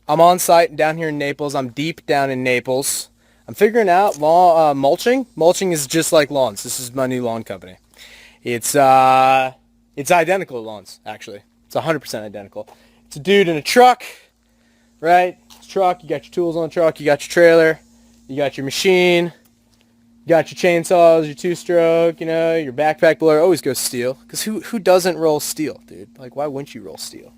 I'm on site down here in Naples. I'm deep down in Naples. I'm figuring out mulching. Mulching is just like lawns. This is my new lawn company. It's it's identical to lawns, actually. It's 100% identical. It's a dude in a truck, right? It's a truck. You got your tools on the truck. You got your trailer. You got your machine. You got your chainsaws, your two-stroke, your backpack blower. Always go steel. Because who doesn't roll steel, dude? Like, why wouldn't you roll steel?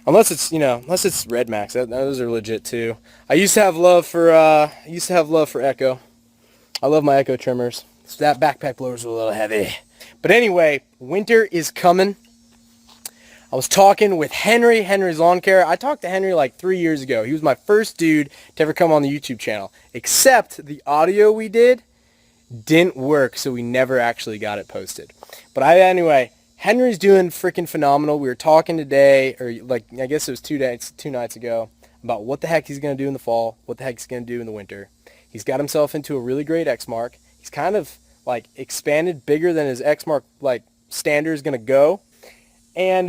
Unless it's Red Max. Those are legit too. I used to have love for Echo. I love my Echo trimmers. So that backpack blower's a little heavy. But anyway, winter is coming. I was talking with Henry's Lawn Care. I talked to Henry like 3 years ago. He was my first dude to ever come on the YouTube channel. Except the audio we didn't work, so we never actually got it posted. But anyway, Henry's doing freaking phenomenal. We were talking today, or like I guess it was two nights ago, about what the heck he's going to do in the fall, what the heck he's going to do in the winter. He's got himself into a really great X-Mark. He's kind of like expanded bigger than his X-Mark like standard is going to go. And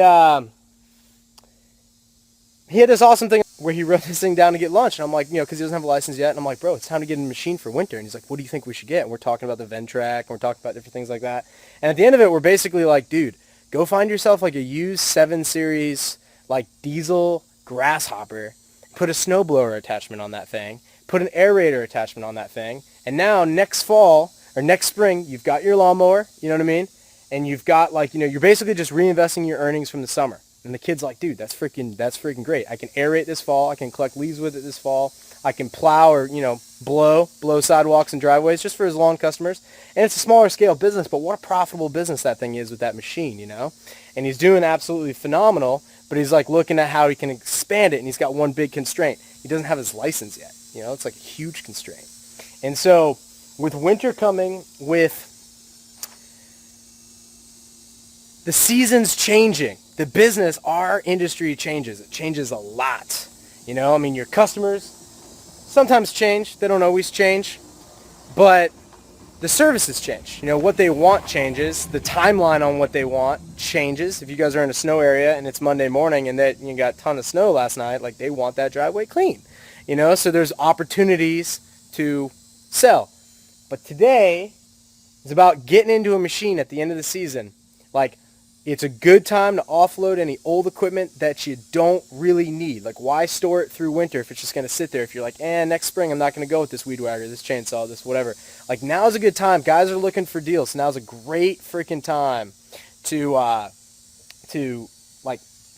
he had this awesome thing where he wrote this thing down to get lunch. And I'm like, because he doesn't have a license yet. And I'm like, bro, it's time to get a machine for winter. And he's like, what do you think we should get? And we're talking about the Ventrac, and we're talking about different things like that. And at the end of it, we're basically like, dude, go find yourself like a used 7 Series like diesel grasshopper. Put a snowblower attachment on that thing. Put an aerator attachment on that thing. And now next fall or next spring, you've got your lawnmower. You know what I mean? And you've got you're basically just reinvesting your earnings from the summer. And the kid's like, dude, that's freaking great. I can aerate this fall. I can collect leaves with it this fall. I can plow or, blow sidewalks and driveways just for his lawn customers. And it's a smaller scale business, but what a profitable business that thing is with that machine, And he's doing absolutely phenomenal, but he's like looking at how he can expand it, and he's got one big constraint. He doesn't have his license yet. It's like a huge constraint. And so with winter coming, with the seasons changing, the business, our industry changes. It changes a lot. Your customers sometimes change. They don't always change. But the services change. What they want changes. The timeline on what they want changes. If you guys are in a snow area and it's Monday morning and that you got a ton of snow last night, like they want that driveway clean. So there's opportunities to sell. But today is about getting into a machine at the end of the season. Like, it's a good time to offload any old equipment that you don't really need. Like, why store it through winter if it's just going to sit there? If you're like, next spring I'm not going to go with this weed whacker, this chainsaw, this whatever. Like, now's a good time. Guys are looking for deals. So now's a great freaking time to like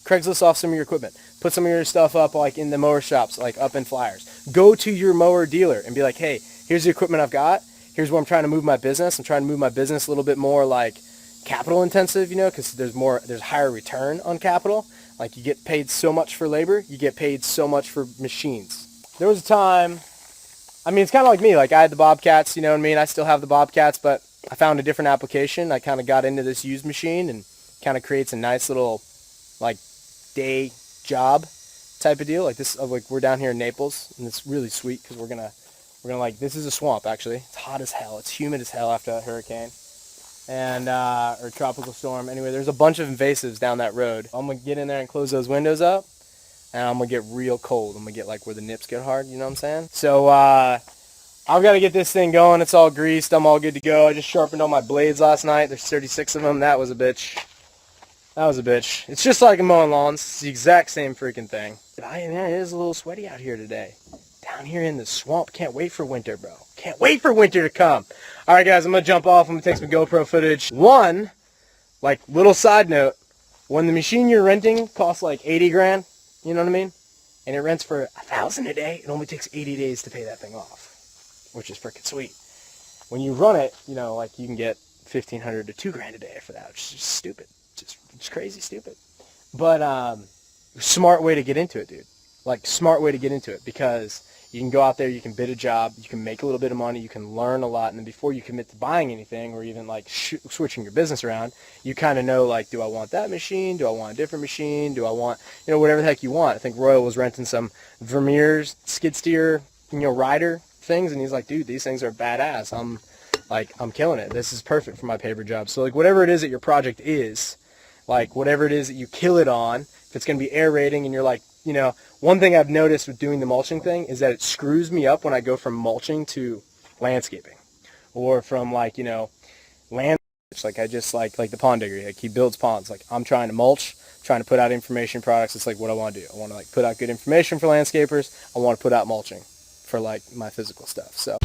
Craigslist off some of your equipment. Put some of your stuff up like in the mower shops, like up in flyers. Go to your mower dealer and be like, hey, here's the equipment I've got. Here's where I'm trying to move my business. I'm trying to move my business a little bit more like capital intensive, because there's higher return on capital. Like, you get paid so much for labor, you get paid so much for machines. There was a time, it's kind of like me, like I had the Bobcats, you know what I mean? I still have the Bobcats, but I found a different application. I kind of got into this used machine and kind of creates a nice little like day job type of deal. Like this, like we're down here in Naples, and it's really sweet because we're gonna like, this is a swamp actually. It's hot as hell. It's humid as hell after that hurricane. And or tropical storm. Anyway, there's a bunch of invasives down that road. I'm gonna get in there and close those windows up, and I'm gonna get real cold. I'm gonna get like where the nips get hard, you know what I'm saying? So I've got to get this thing going. It's all greased. I'm all good to go. I just sharpened all my blades last night. There's 36 of them. That was a bitch. It's just like mowing lawns. It's the exact same freaking thing. But man, it is a little sweaty out here today. Down here in the swamp. Can't wait for winter, bro. Can't wait for winter to come. All right, guys, I'm going to jump off. I'm going to take some GoPro footage. One, like, little side note, when the machine you're renting costs like 80 grand, you know what I mean? And it rents for $1,000 a day, it only takes 80 days to pay that thing off, which is freaking sweet. When you run it, like, you can get $1,500 to $2 grand a day for that, which is just stupid. Just crazy stupid. But smart way to get into it, dude. Like, smart way to get into it, because you can go out there, you can bid a job, you can make a little bit of money, you can learn a lot, and then before you commit to buying anything or even like switching your business around, you kind of know, like, do I want that machine? Do I want a different machine? Do I want, whatever the heck you want? I think Royal was renting some Vermeer's skid steer, rider things, and he's like, dude, these things are badass. I'm killing it. This is perfect for my paper job. So, like, whatever it is that your project is, like, whatever it is that you kill it on, if it's going to be aerating and you're like, you know, one thing I've noticed with doing the mulching thing is that it screws me up when I go from mulching to landscaping, or from like, you know, land. Like I just like the pond digger, like he builds ponds. Like I'm trying to mulch, trying to put out information products. It's like what I want to do. I want to like put out good information for landscapers. I want to put out mulching for like my physical stuff. So